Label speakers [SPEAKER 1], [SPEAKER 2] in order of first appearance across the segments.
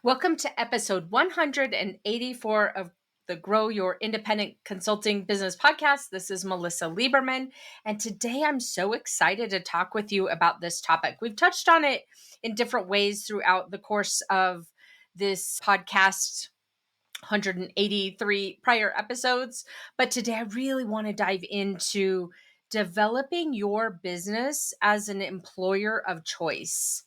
[SPEAKER 1] Welcome to episode 184 of the Grow Your Independent Consulting Business podcast. This is Melisa Liberman, and today I'm so excited to talk with you about this topic. We've touched on it in different ways throughout the course of this podcast. 183 prior episodes, but today I really want to dive into developing your business as an employer of choice.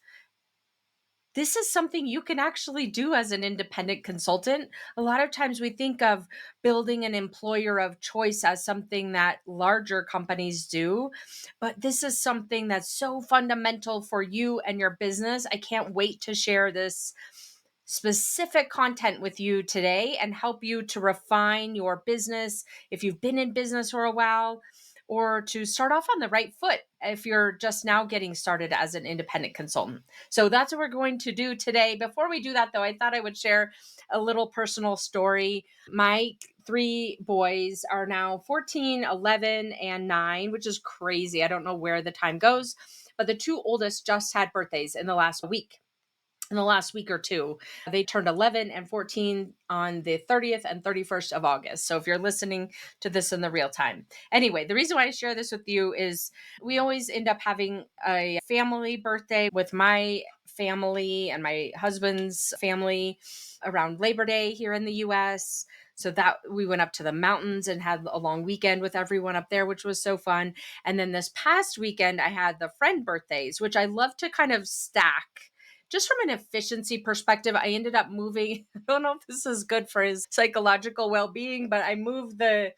[SPEAKER 1] This is something you can actually do as an independent consultant. A lot of times we think of building an employer of choice as something that larger companies do, but this is something that's so fundamental for you and your business. I can't wait to share this specific content with you today and help you to refine your business if you've been in business for a while, or to start off on the right foot if you're just now getting started as an independent consultant. So that's what we're going to do today. Before we do that, though, I thought I would share a little personal story. My three boys are now 14, 11, and 9, which is crazy. I don't know where the time goes, but the two oldest just had birthdays in the last week. In the last week or two, they turned 11 and 14 on the 30th and 31st of August. So if you're listening to this in the real time. Anyway, the reason why I share this with you is we always end up having a family birthday with my family and my husband's family around Labor Day here in the US. So that we went up to the mountains and had a long weekend with everyone up there, which was so fun. And then this past weekend, I had the friend birthdays, which I love to kind of stack. Just from an efficiency perspective, I ended up moving. I don't know if this is good for his psychological well-being, but I moved the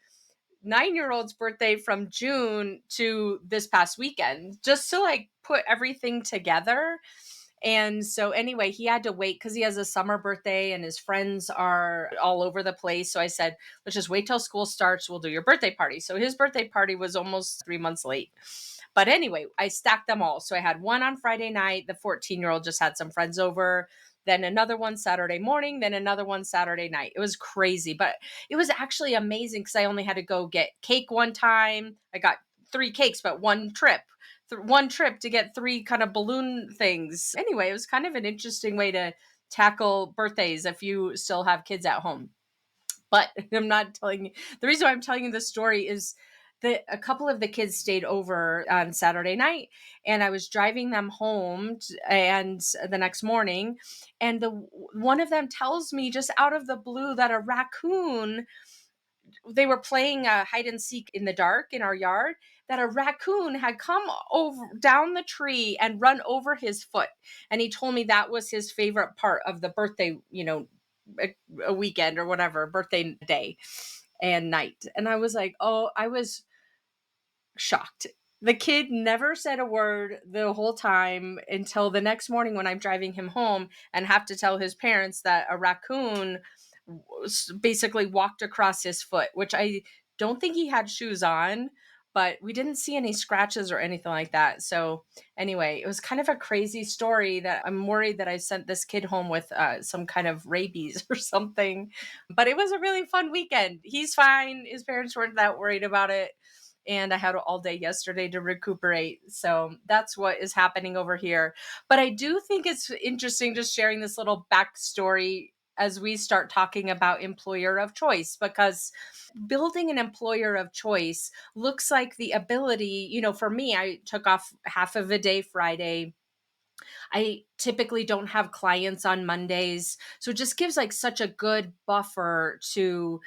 [SPEAKER 1] 9-year-old's birthday from June to this past weekend just to like put everything together. And so anyway, he had to wait because he has a summer birthday and his friends are all over the place. So I said, let's just wait till school starts. We'll do your birthday party. So his birthday party was almost 3 months late. But anyway, I stacked them all. So I had one on Friday night. The 14-year-old just had some friends over. Then another one Saturday morning, then another one Saturday night. It was crazy, but it was actually amazing because I only had to go get cake one time. I got 3 cakes, but one trip to get 3 kind of balloon things. Anyway, it was kind of an interesting way to tackle birthdays if you still have kids at home. But I'm not telling you. The reason why I'm telling you this story is that a couple of the kids stayed over on Saturday night, and I was driving them home and the next morning, and one of them tells me just out of the blue that a raccoon, they were playing hide and seek in the dark in our yard, that a raccoon had come over down the tree and run over his foot. And he told me that was his favorite part of the birthday, a weekend or whatever, birthday day and night. And I was like, oh, I was shocked. The kid never said a word the whole time until the next morning when I'm driving him home and have to tell his parents that a raccoon basically walked across his foot, which I don't think he had shoes on, but we didn't see any scratches or anything like that. So anyway, it was kind of a crazy story that I'm worried that I sent this kid home with some kind of rabies or something. But it was a really fun weekend. He's fine. His parents weren't that worried about it. And I had all day yesterday to recuperate. So that's what is happening over here. But I do think it's interesting just sharing this little backstory as we start talking about employer of choice, because building an employer of choice looks like the ability, for me, I took off half of a day Friday. I typically don't have clients on Mondays. So it just gives like such a good buffer to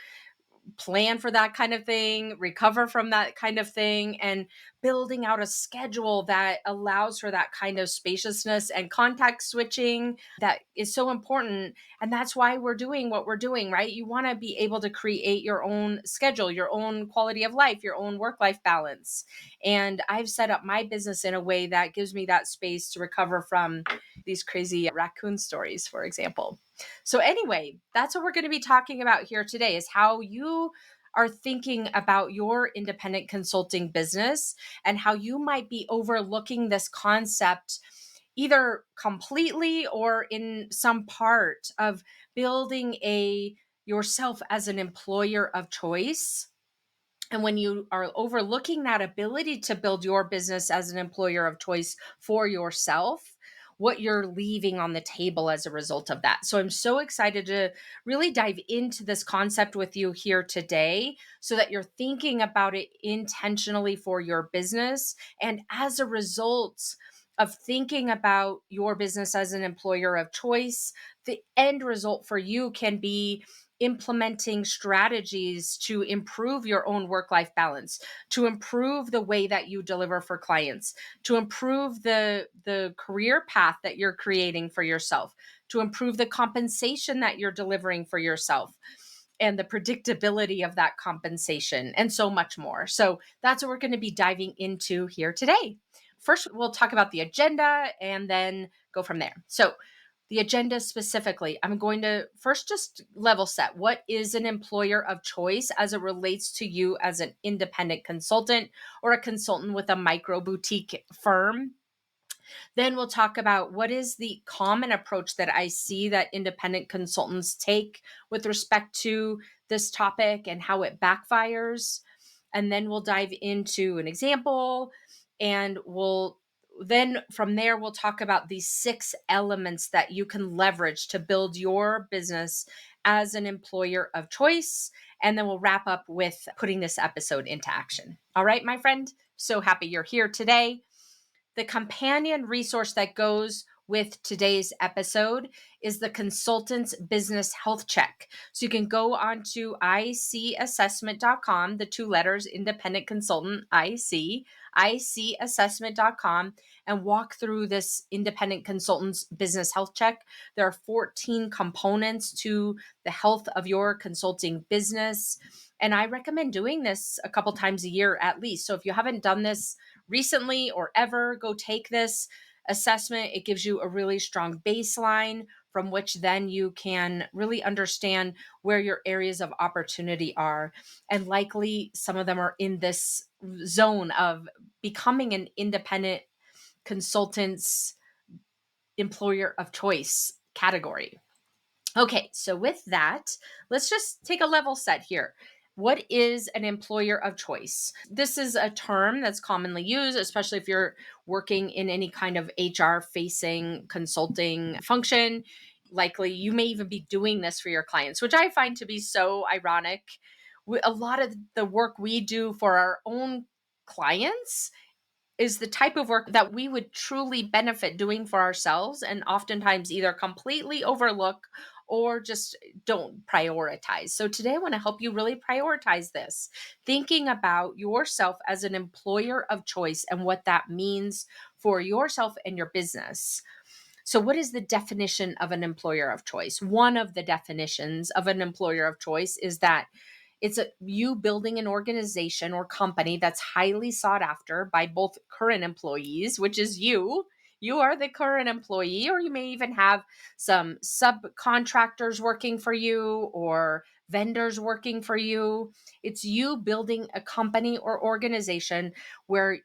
[SPEAKER 1] plan for that kind of thing, recover from that kind of thing, and building out a schedule that allows for that kind of spaciousness and context switching that is so important. And that's why we're doing what we're doing, right? You want to be able to create your own schedule, your own quality of life, your own work-life balance. And I've set up my business in a way that gives me that space to recover from these crazy raccoon stories, for example. So anyway, that's what we're going to be talking about here today, is how you are thinking about your independent consulting business and how you might be overlooking this concept either completely or in some part of building yourself as an employer of choice. And when you are overlooking that ability to build your business as an employer of choice for yourself, what you're leaving on the table as a result of that. So I'm so excited to really dive into this concept with you here today so that you're thinking about it intentionally for your business. And as a result of thinking about your business as an employer of choice, the end result for you can be implementing strategies to improve your own work life balance, to improve the way that you deliver for clients, to improve the career path that you're creating for yourself, to improve the compensation that you're delivering for yourself and the predictability of that compensation, and so much more. So that's what we're going to be diving into here today. First, we'll talk about the agenda and then go from there. So the agenda specifically, I'm going to first just level set. What is an employer of choice as it relates to you as an independent consultant or a consultant with a micro boutique firm? Then we'll talk about what is the common approach that I see that independent consultants take with respect to this topic and how it backfires. And then we'll dive into an example, and then from there we'll talk about these 6 elements that you can leverage to build your business as an employer of choice. And then we'll wrap up with putting this episode into action. All right, my friend, so happy you're here today. The companion resource that goes with today's episode is the Consultant's Business Health Check. So you can go on to icassessment.com, the 2 letters, independent consultant, icassessment.com, and walk through this independent consultant's business health check. There are 14 components to the health of your consulting business. And I recommend doing this a couple times a year at least. So if you haven't done this recently or ever, go take this assessment. It gives you a really strong baseline from which then you can really understand where your areas of opportunity are. And likely some of them are in this zone of becoming an independent consultant's employer of choice category. Okay, so with that, let's just take a level set here. What is an employer of choice? This is a term that's commonly used, especially if you're working in any kind of HR facing consulting function. Likely you may even be doing this for your clients, which I find to be so ironic. A lot of the work we do for our own clients is the type of work that we would truly benefit doing for ourselves, and oftentimes either completely overlook or just don't prioritize. So today I want to help you really prioritize this, thinking about yourself as an employer of choice and what that means for yourself and your business. So, what is the definition of an employer of choice? One of the definitions of an employer of choice is that you building an organization or company that's highly sought after by both current employees, which is you. You are the current employee, or you may even have some subcontractors working for you or vendors working for you. It's you building a company or organization where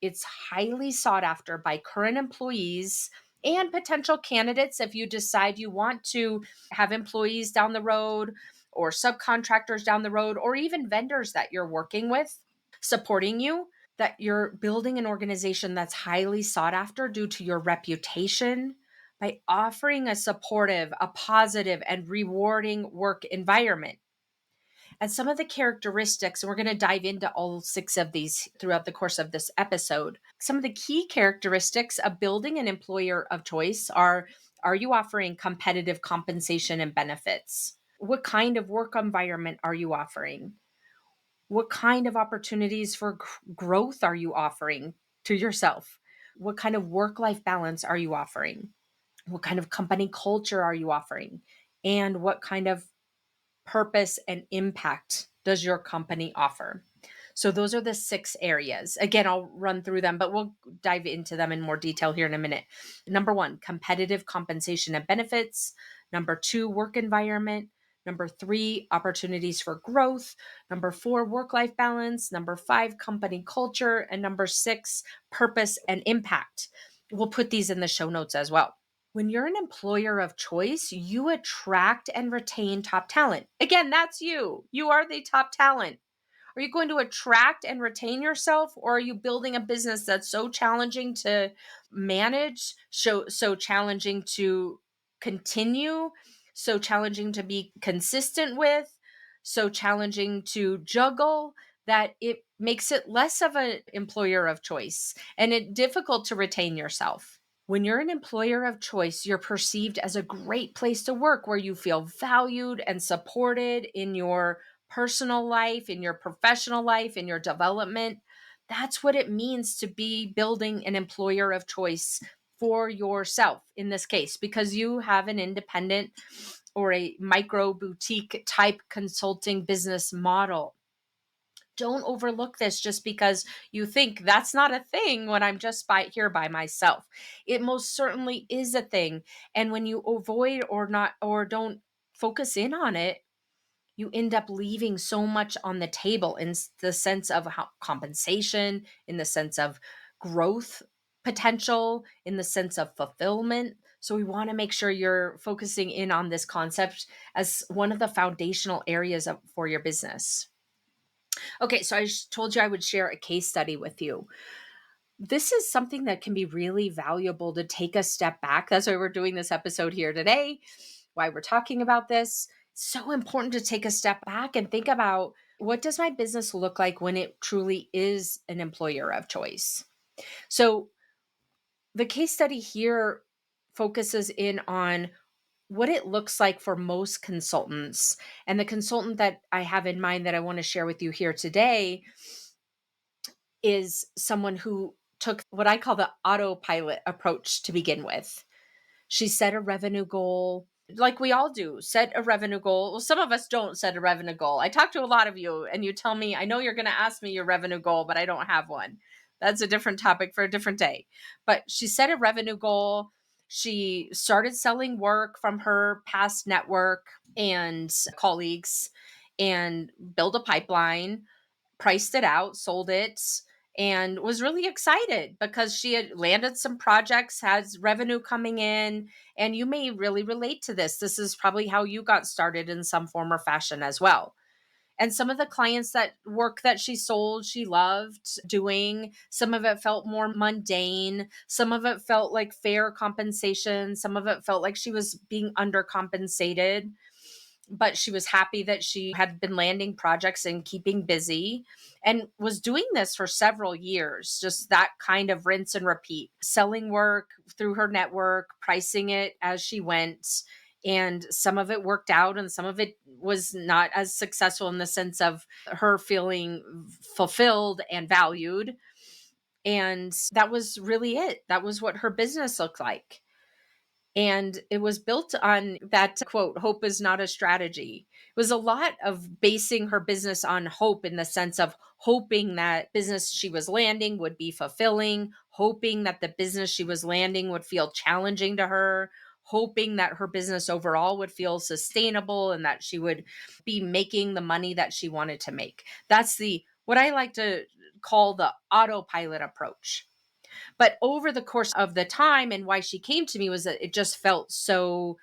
[SPEAKER 1] it's highly sought after by current employees and potential candidates if you decide you want to have employees down the road or subcontractors down the road or even vendors that you're working with supporting you, that you're building an organization that's highly sought after due to your reputation by offering a supportive, a positive, and rewarding work environment. And some of the characteristics, and we're going to dive into all 6 of these throughout the course of this episode. Some of the key characteristics of building an employer of choice are you offering competitive compensation and benefits? What kind of work environment are you offering? What kind of opportunities for growth are you offering to yourself? What kind of work life balance are you offering? What kind of company culture are you offering? And what kind of purpose and impact does your company offer? So those are the 6 areas. Again, I'll run through them, but we'll dive into them in more detail here in a minute. Number 1, competitive compensation and benefits. Number 2, work environment. Number 3, opportunities for growth. Number 4, work-life balance. Number 5, company culture. And number 6, purpose and impact. We'll put these in the show notes as well. When you're an employer of choice, you attract and retain top talent. Again, that's you. You are the top talent. Are you going to attract and retain yourself, or are you building a business that's so challenging to manage, so challenging to continue, so challenging to be consistent with, so challenging to juggle that it makes it less of an employer of choice and it difficult to retain yourself? When you're an employer of choice, you're perceived as a great place to work where you feel valued and supported in your personal life, in your professional life, in your development. That's what it means to be building an employer of choice for yourself in this case, because you have an independent or a micro boutique type consulting business model. Don't overlook this just because you think that's not a thing when I'm just here by myself. It most certainly is a thing. And when you avoid or not or don't focus in on it, you end up leaving so much on the table in the sense of compensation, in the sense of growth potential, in the sense of fulfillment. So we want to make sure you're focusing in on this concept as one of the foundational areas for your business. Okay, so I told you I would share a case study with you. This is something that can be really valuable to take a step back. That's why we're doing this episode here today, why we're talking about this. It's so important to take a step back and think about, what does my business look like when it truly is an employer of choice? So the case study here focuses in on what it looks like for most consultants. And the consultant that I have in mind that I want to share with you here today is someone who took what I call the autopilot approach to begin with. She set a revenue goal, like we all do, set a revenue goal. Well, some of us don't set a revenue goal. I talk to a lot of you and you tell me, I know you're going to ask me your revenue goal, but I don't have one. That's a different topic for a different day. But she set a revenue goal. She started selling work from her past network and colleagues and built a pipeline, priced it out, sold it, and was really excited because she had landed some projects, has revenue coming in. And you may really relate to this. This is probably how you got started in some form or fashion as well. And some of the clients that work that she sold, she loved doing. Some of it felt more mundane. Some of it felt like fair compensation. Some of it felt like she was being undercompensated, but she was happy that she had been landing projects and keeping busy and was doing this for several years, just that kind of rinse and repeat, selling work through her network, pricing it as she went. And some of it worked out and some of it was not as successful in the sense of her feeling fulfilled and valued. And that was really it. That was what her business looked like. And it was built on that quote, hope is not a strategy. It was a lot of basing her business on hope, in the sense of hoping that business she was landing would be fulfilling, hoping that the business she was landing would feel challenging to her, hoping that her business overall would feel sustainable and that she would be making the money that she wanted to make. That's the what I like to call the autopilot approach. But over the course of the time, and why she came to me, was that it just felt so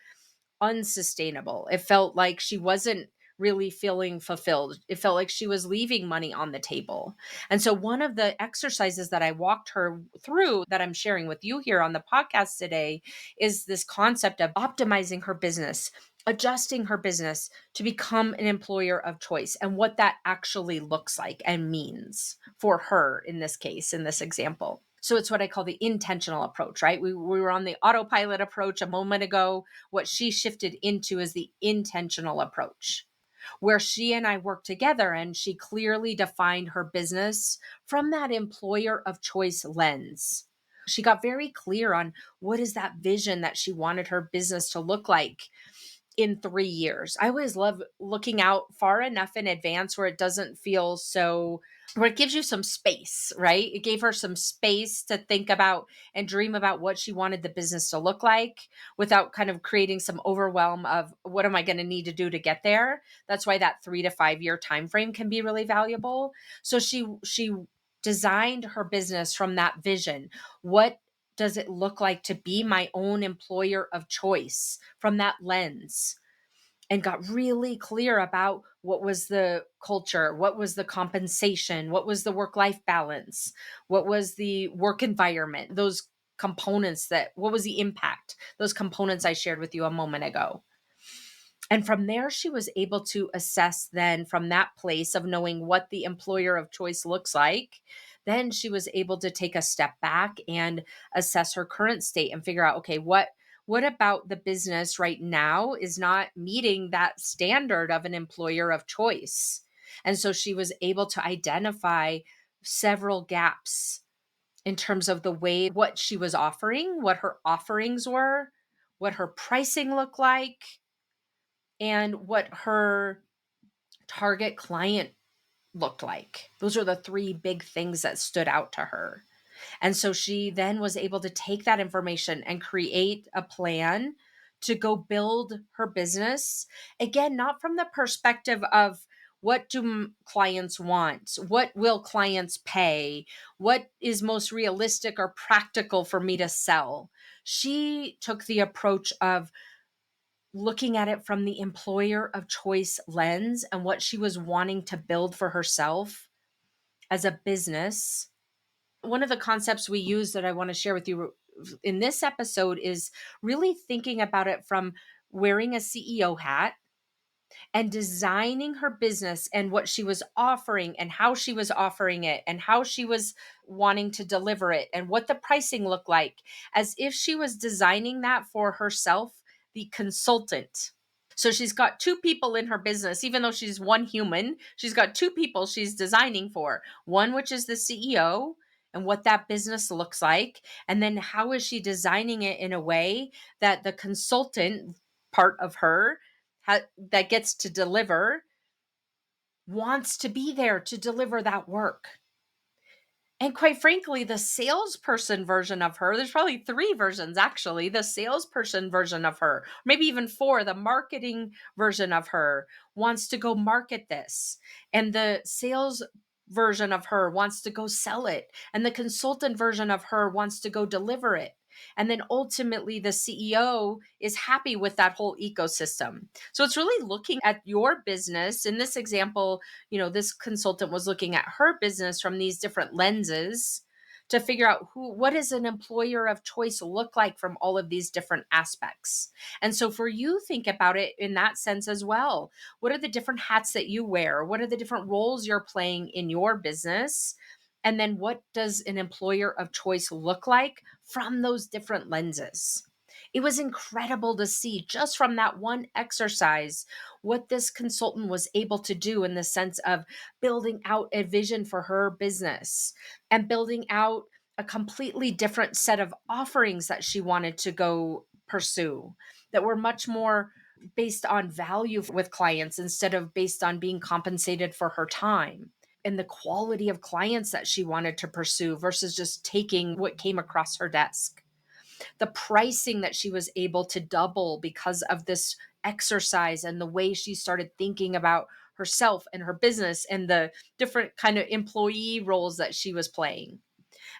[SPEAKER 1] unsustainable. It felt like she wasn't really feeling fulfilled. It felt like she was leaving money on the table. And so one of the exercises that I walked her through that I'm sharing with you here on the podcast today is this concept of optimizing her business, adjusting her business to become an employer of choice, and what that actually looks like and means for her in this case, in this example. So it's what I call the intentional approach, right? We were on the autopilot approach a moment ago. What she shifted into is the intentional approach, where she and I worked together and she clearly defined her business from that employer of choice lens. She got very clear on what is that vision that she wanted her business to look like in 3 years. I always love looking out far enough in advance where it doesn't feel so, where it gives you some space, right? It gave her some space to think about and dream about what she wanted the business to look like without kind of creating some overwhelm of what am I going to need to do to get there. That's why that 3 to 5 year time frame can be really valuable. So she designed her business from that vision. What does it look like to be my own employer of choice from that lens? and got really clear about what was the culture, what was the compensation, what was the work life balance, what was the work environment, those components that, what was the impact, those components I shared with you a moment ago. And from there, she was able to assess then from that place of knowing what the employer of choice looks like. Then she was able to take a step back and assess her current state and figure out, okay, what about the business right now is not meeting that standard of an employer of choice? And so she was able to identify several gaps in terms of the way what she was offering, what her offerings were, what her pricing looked like, and what her target client looked like. Those are the three big things that stood out to her. And so she then was able to take that information and create a plan to go build her business. Again, not from the perspective of what do clients want? What will clients pay? What is most realistic or practical for me to sell? She took the approach of looking at it from the employer of choice lens and what she was wanting to build for herself as a business. One of the concepts we use that I want to share with you in this episode is really thinking about it from wearing a CEO hat and designing her business and what she was offering and how she was offering it and how she was wanting to deliver it and what the pricing looked like, as if she was designing that for herself, the consultant. So she's got two people in her business, even though she's one human, she's got two people she's designing for. One, which is the CEO and what that business looks like. And then how is she designing it in a way that the consultant part of her that gets to deliver wants to be there to deliver that work. And quite frankly, the salesperson version of her, there's probably three versions actually. The salesperson version of her, maybe even four, the marketing version of her wants to go market this. And the sales version of her wants to go sell it. And the consultant version of her wants to go deliver it. And then ultimately, the CEO is happy with that whole ecosystem. So it's really looking at your business. In this example, this consultant was looking at her business from these different lenses to figure out what does an employer of choice look like from all of these different aspects. And so for you, think about it in that sense as well. What are the different hats that you wear? What are the different roles you're playing in your business? And then what does an employer of choice look like from those different lenses? It was incredible to see just from that one exercise what this consultant was able to do in the sense of building out a vision for her business and building out a completely different set of offerings that she wanted to go pursue that were much more based on value with clients instead of based on being compensated for her time, and the quality of clients that she wanted to pursue versus just taking what came across her desk. The pricing that she was able to double because of this exercise and the way she started thinking about herself and her business and the different kind of employee roles that she was playing.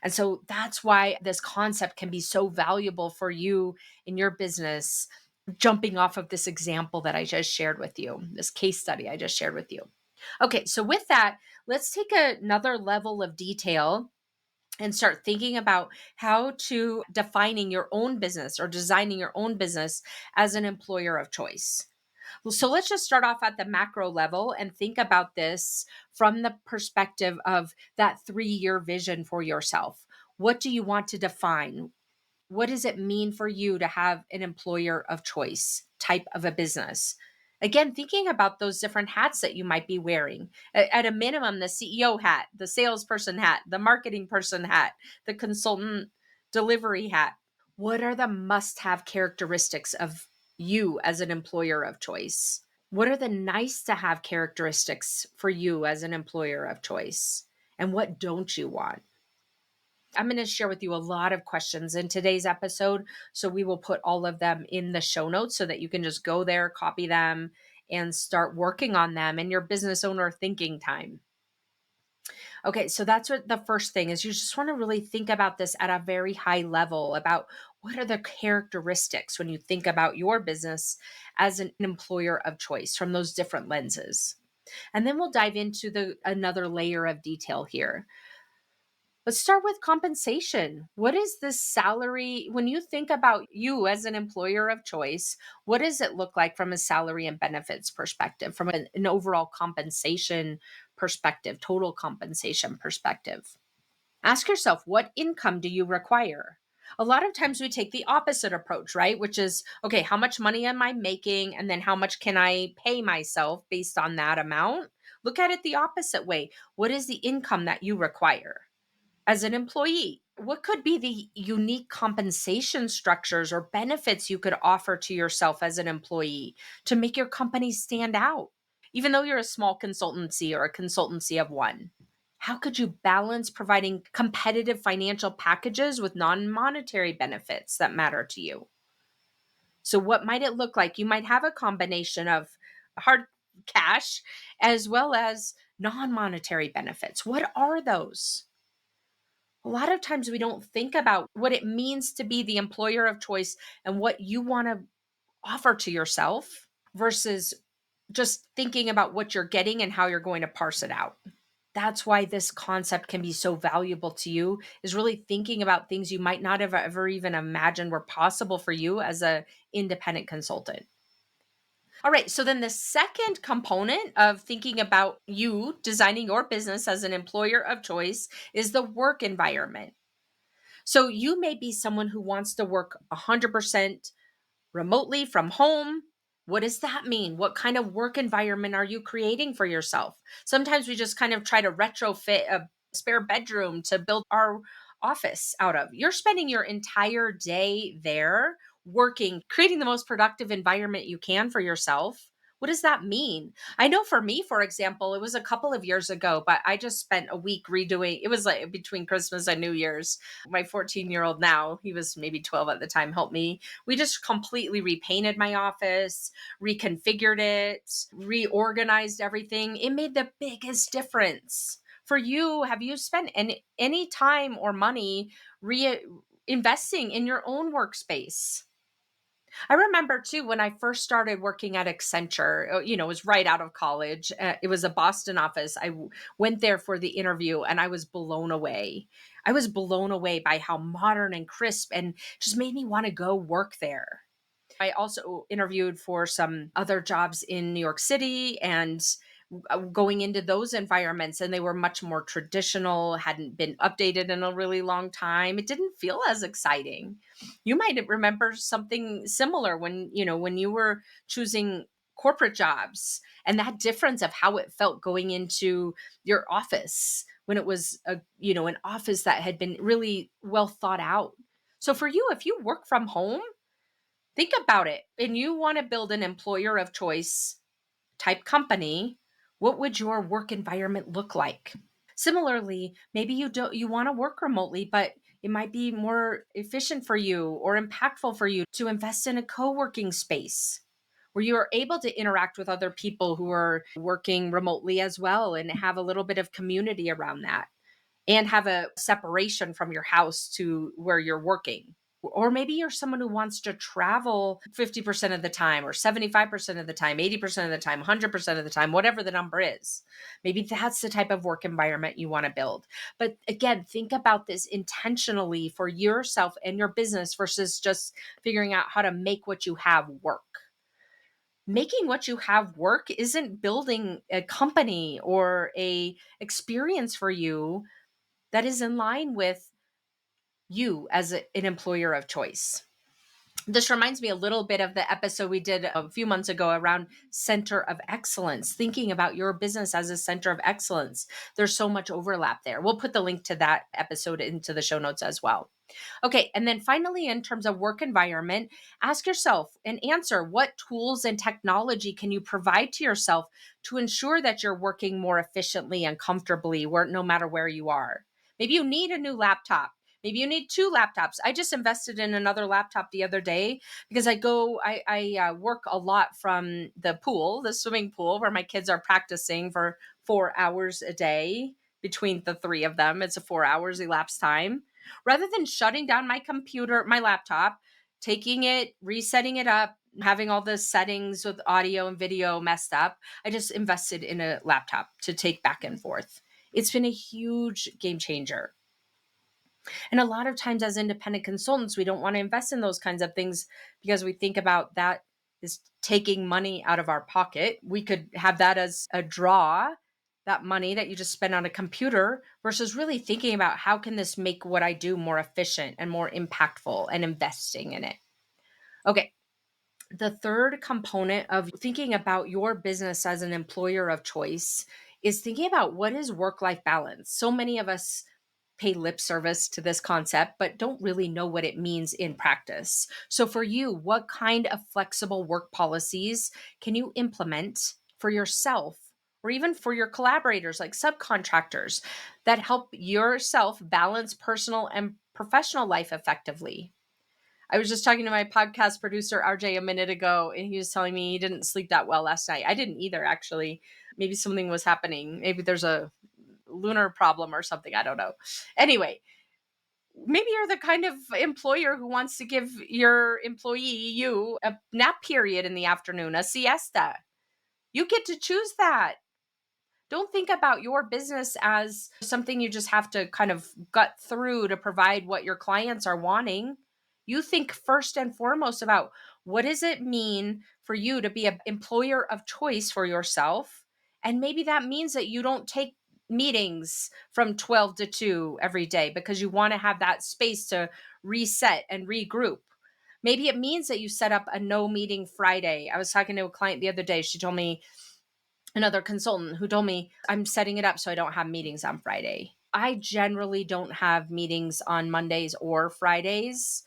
[SPEAKER 1] And so that's why this concept can be so valuable for you in your business, jumping off of this example that I just shared with you, this case study I just shared with you. Okay, so with that, let's take another level of detail and start thinking about how to defining your own business or designing your own business as an employer of choice. So let's just start off at the macro level and think about this from the perspective of that 3-year vision for yourself. What do you want to define? What does it mean for you to have an employer of choice type of a business? Again, thinking about those different hats that you might be wearing. At a minimum, the CEO hat, the salesperson hat, the marketing person hat, the consultant delivery hat. What are the must have characteristics of you as an employer of choice? What are the nice to have characteristics for you as an employer of choice? And what don't you want? I'm going to share with you a lot of questions in today's episode. So we will put all of them in the show notes so that you can just go there, copy them, and start working on them in your business owner thinking time. Okay, so that's what the first thing is. You just want to really think about this at a very high level about What are the characteristics when you think about your business as an employer of choice from those different lenses? And then we'll dive into the another layer of detail here. Let's start with compensation. What is the salary when you think about you as an employer of choice? What does it look like from a salary and benefits perspective, from an overall compensation perspective, total compensation perspective? Ask yourself, what income do you require? A lot of times we take the opposite approach, right? Which is, okay, how much money am I making? And then how much can I pay myself based on that amount? Look at it the opposite way. What is the income that you require as an employee? What could be the unique compensation structures or benefits you could offer to yourself as an employee to make your company stand out? Even though you're a small consultancy or a consultancy of one, how could you balance providing competitive financial packages with non monetary benefits that matter to you? So, what might it look like? You might have a combination of hard cash as well as non monetary benefits. What are those? A lot of times we don't think about what it means to be the employer of choice and what you want to offer to yourself versus just thinking about what you're getting and how you're going to parse it out. That's why this concept can be so valuable to you, is really thinking about things you might not have ever even imagined were possible for you as a independent consultant. All right, so then the second component of thinking about you designing your business as an employer of choice is the work environment. So you may be someone who wants to work 100% remotely from home. What does that mean? What kind of work environment are you creating for yourself? Sometimes we just kind of try to retrofit a spare bedroom to build our office out of. You're spending your entire day there working, creating the most productive environment you can for yourself. What does that mean? I know for me, for example, it was a couple of years ago, but I just spent a week redoing it was like between Christmas and New Year's. My 14-year-old now, he was maybe 12 at the time, helped me. We just completely repainted my office, reconfigured it, reorganized everything. It made the biggest difference. For you, have you spent any time or money investing in your own workspace? I remember too when I first started working at Accenture, it was right out of college. It was a Boston office. Went there for the interview and I was blown away. I was blown away by how modern and crisp and just made me want to go work there. I also interviewed for some other jobs in New York City and going into those environments, and they were much more traditional, hadn't been updated in a really long time. It didn't feel as exciting. You might remember something similar when you were choosing corporate jobs and that difference of how it felt going into your office when it was an office that had been really well thought out. So for you, if you work from home, think about it and you want to build an employer of choice type company, what would your work environment look like? Similarly, maybe you want to work remotely, but it might be more efficient for you or impactful for you to invest in a co-working space where you are able to interact with other people who are working remotely as well and have a little bit of community around that and have a separation from your house to where you're working. Or maybe you're someone who wants to travel 50% of the time, or 75% of the time, 80% of the time, 100% of the time, whatever the number is. Maybe that's the type of work environment you want to build. But again, think about this intentionally for yourself and your business versus just figuring out how to make what you have work. Making what you have work isn't building a company or a experience for you that is in line with you as an employer of choice. This reminds me a little bit of the episode we did a few months ago around center of excellence, thinking about your business as a center of excellence. There's so much overlap there. We'll put the link to that episode into the show notes as well. Okay, and then finally, in terms of work environment, ask yourself and answer, what tools and technology can you provide to yourself to ensure that you're working more efficiently and comfortably no matter where you are? Maybe you need a new laptop. Maybe you need two laptops. I just invested in another laptop the other day because I work a lot from the swimming pool where my kids are practicing for 4 hours a day between the three of them. It's a 4 hours elapsed time. Rather than shutting down my computer, my laptop, taking it, resetting it up, having all the settings with audio and video messed up, I just invested in a laptop to take back and forth. It's been a huge game changer. And a lot of times, as independent consultants, we don't want to invest in those kinds of things because we think about that is taking money out of our pocket. We could have that as a draw, that money that you just spend on a computer, versus really thinking about how can this make what I do more efficient and more impactful, and investing in it. Okay. The third component of thinking about your business as an employer of choice is thinking about what is work life balance. So many of us pay lip service to this concept, but don't really know what it means in practice. So, for you, what kind of flexible work policies can you implement for yourself or even for your collaborators, like subcontractors, that help yourself balance personal and professional life effectively? I was just talking to my podcast producer, RJ, a minute ago, and he was telling me he didn't sleep that well last night. I didn't either, actually. Maybe something was happening. Maybe there's a lunar problem or something. I don't know. Anyway, maybe you're the kind of employer who wants to give your employee, you, a nap period in the afternoon, a siesta. You get to choose that. Don't think about your business as something you just have to kind of gut through to provide what your clients are wanting. You think first and foremost about what does it mean for you to be an employer of choice for yourself? And maybe that means that you don't take meetings from 12 to 2 every day because you want to have that space to reset and regroup. Maybe it means that you set up a no meeting Friday. I was talking to a client the other day. She told me, another consultant who told me, I'm setting it up so I don't have meetings on Friday. I generally don't have meetings on Mondays or Fridays.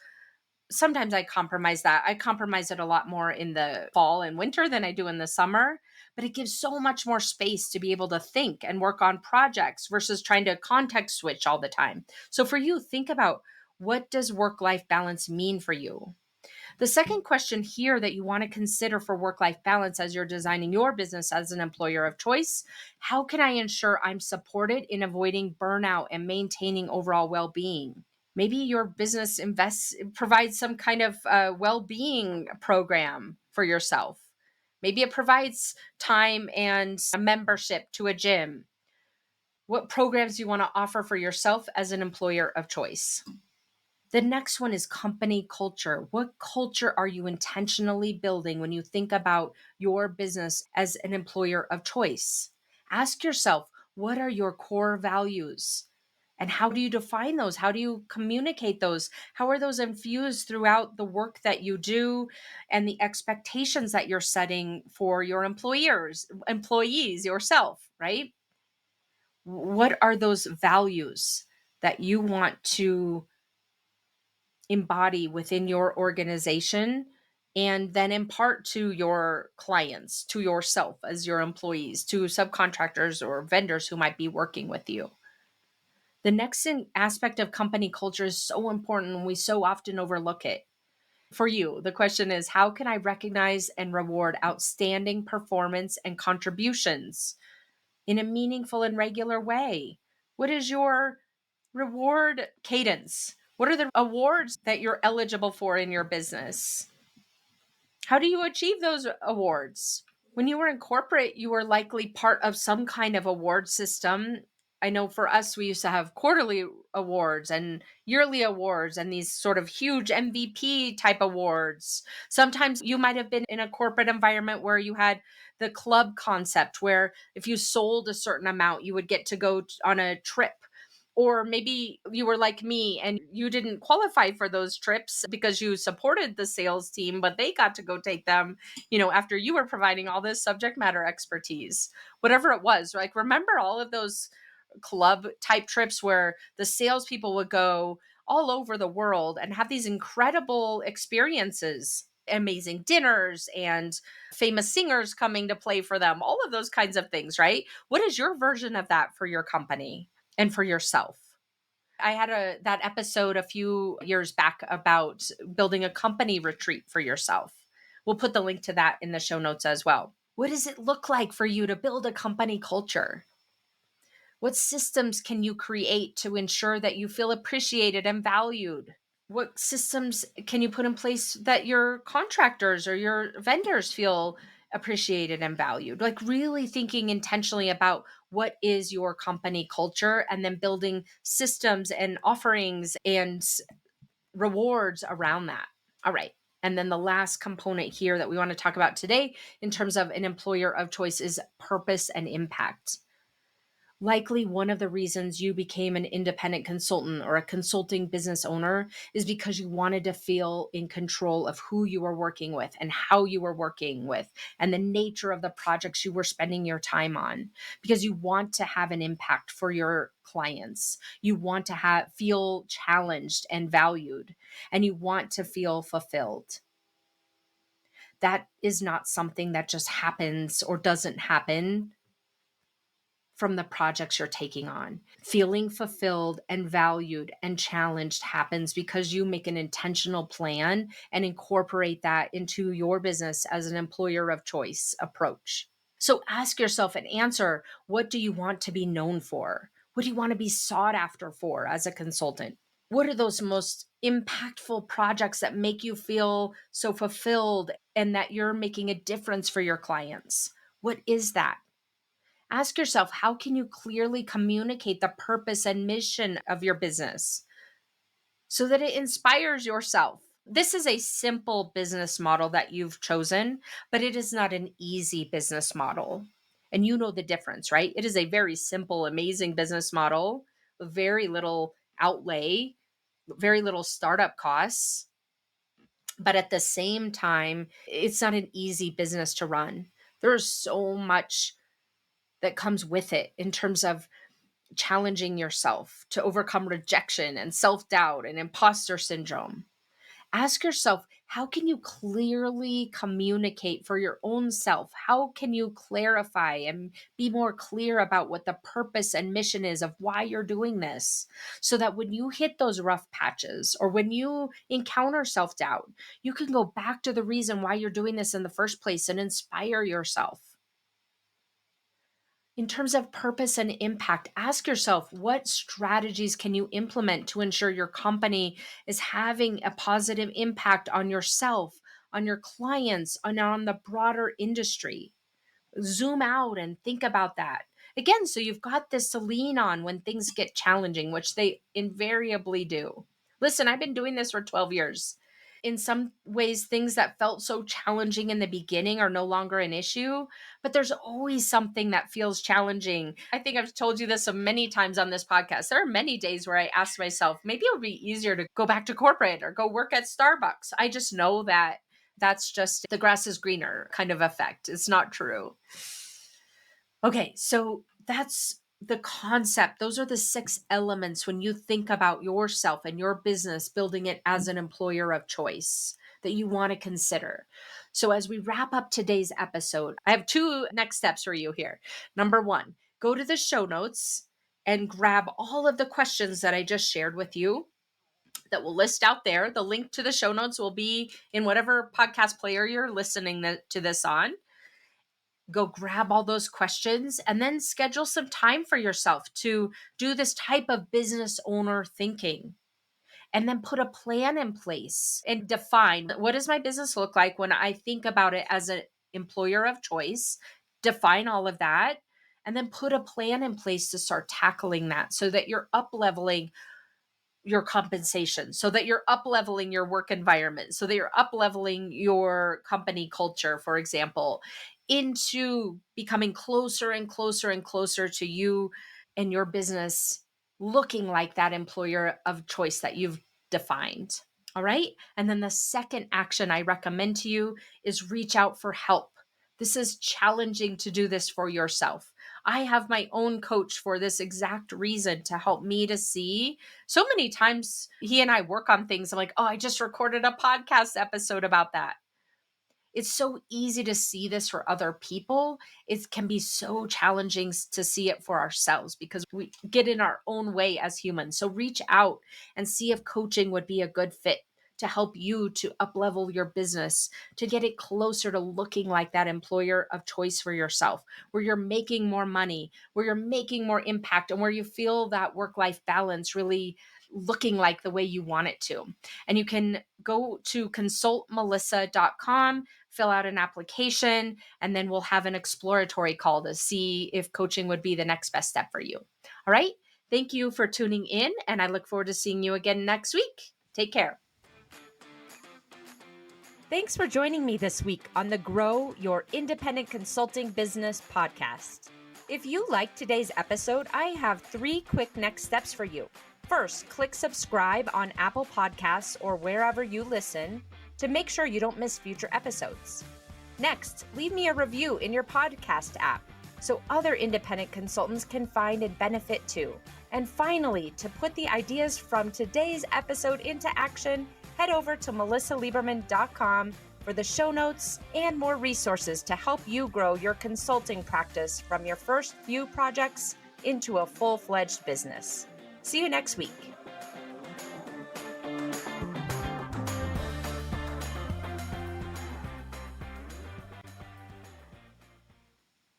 [SPEAKER 1] Sometimes I compromise that. I compromise it a lot more in the fall and winter than I do in the summer, but it gives so much more space to be able to think and work on projects versus trying to context switch all the time. So for you, think about, what does work-life balance mean for you? The second question here that you want to consider for work life balance as you're designing your business as an employer of choice: how can I ensure I'm supported in avoiding burnout and maintaining overall well being? Maybe your business provides some kind of well being program for yourself. Maybe it provides time and a membership to a gym. What programs do you want to offer for yourself as an employer of choice? The next one is company culture. What culture are you intentionally building when you think about your business as an employer of choice? Ask yourself, what are your core values? And how do you define those? How do you communicate those? How are those infused throughout the work that you do and the expectations that you're setting for your employees, yourself, right? What are those values that you want to embody within your organization and then impart to your clients, to yourself as your employees, to subcontractors or vendors who might be working with you? The next aspect of company culture is so important and we so often overlook it. For you, the question is, how can I recognize and reward outstanding performance and contributions in a meaningful and regular way? What is your reward cadence? What are the awards that you're eligible for in your business? How do you achieve those awards? When you were in corporate, you were likely part of some kind of award system. I know for us, we used to have quarterly awards and yearly awards and these sort of huge MVP type awards. Sometimes you might have been in a corporate environment where you had the club concept, where if you sold a certain amount, you would get to go on a trip. Or maybe you were like me and you didn't qualify for those trips because you supported the sales team, but they got to go take them, after you were providing all this subject matter expertise. Whatever it was, like, remember all of those club type trips where the salespeople would go all over the world and have these incredible experiences, amazing dinners and famous singers coming to play for them, all of those kinds of things, right? What is your version of that for your company and for yourself? I had that episode a few years back about building a company retreat for yourself. We'll put the link to that in the show notes as well. What does it look like for you to build a company culture? What systems can you create to ensure that you feel appreciated and valued? What systems can you put in place that your contractors or your vendors feel appreciated and valued? Like really thinking intentionally about what is your company culture and then building systems and offerings and rewards around that. All right. And then the last component here that we want to talk about today in terms of an employer of choice is purpose and impact. Likely one of the reasons you became an independent consultant or a consulting business owner is because you wanted to feel in control of who you were working with and how you were working with and the nature of the projects you were spending your time on, because you want to have an impact for your clients. You want to feel challenged and valued, and you want to feel fulfilled. That is not something that just happens or doesn't happen from the projects you're taking on. Feeling fulfilled and valued and challenged happens because you make an intentional plan and incorporate that into your business as an employer of choice approach. So ask yourself and answer, what do you want to be known for? What do you want to be sought after for as a consultant? What are those most impactful projects that make you feel so fulfilled and that you're making a difference for your clients? What is that? Ask yourself, how can you clearly communicate the purpose and mission of your business so that it inspires yourself? This is a simple business model that you've chosen, but it is not an easy business model. And you know the difference, right? It is a very simple, amazing business model with very little outlay, very little startup costs. But at the same time, it's not an easy business to run. There's so much that comes with it in terms of challenging yourself to overcome rejection and self doubt and imposter syndrome. Ask yourself, how can you clearly communicate for your own self? How can you clarify and be more clear about what the purpose and mission is of why you're doing this? So that when you hit those rough patches or when you encounter self doubt, you can go back to the reason why you're doing this in the first place and inspire yourself. In terms of purpose and impact, ask yourself, what strategies can you implement to ensure your company is having a positive impact on yourself, on your clients, and on the broader industry? Zoom out and think about that. Again, so you've got this to lean on when things get challenging, which they invariably do. Listen, I've been doing this for 12 years. In some ways, things that felt so challenging in the beginning are no longer an issue, but there's always something that feels challenging. I think I've told you this so many times on this podcast. There are many days where I ask myself, maybe it would be easier to go back to corporate or go work at Starbucks. I just know that that's just the grass is greener kind of effect. It's not true. Okay, so that's the concept. Those are the 6 elements when you think about yourself and your business, building it as an employer of choice that you want to consider. So, as we wrap up today's episode, I have 2 next steps for you here. Number 1, go to the show notes and grab all of the questions that I just shared with you that will list out there. The link to the show notes will be in whatever podcast player you're listening to this on. Go grab all those questions and then schedule some time for yourself to do this type of business owner thinking. And then put a plan in place and define, what does my business look like when I think about it as an employer of choice? Define all of that and then put a plan in place to start tackling that so that you're up leveling your compensation, so that you're up leveling your work environment, so that you're up leveling your company culture, for example, into becoming closer and closer and closer to you and your business looking like that employer of choice that you've defined. All right. And then the second action I recommend to you is reach out for help. This is challenging to do this for yourself. I have my own coach for this exact reason, to help me to see. So many times he and I work on things. I'm like, oh, I just recorded a podcast episode about that. It's so easy to see this for other people. It can be so challenging to see it for ourselves because we get in our own way as humans. So reach out and see if coaching would be a good fit to help you to up-level your business, to get it closer to looking like that employer of choice for yourself, where you're making more money, where you're making more impact, and where you feel that work-life balance really looking like the way you want it to. And you can go to consultmelissa.com, fill out an application, and then we'll have an exploratory call to see if coaching would be the next best step for you. All right. Thank you for tuning in, and I look forward to seeing you again next week. Take care. Thanks for joining me this week on the Grow Your Independent Consulting Business podcast. If you liked today's episode, I have 3 quick next steps for you. First, click subscribe on Apple Podcasts or wherever you listen to make sure you don't miss future episodes. Next, leave me a review in your podcast app so other independent consultants can find and benefit too. And finally, to put the ideas from today's episode into action, head over to melisaliberman.com for the show notes and more resources to help you grow your consulting practice from your first few projects into a full-fledged business. See you next week.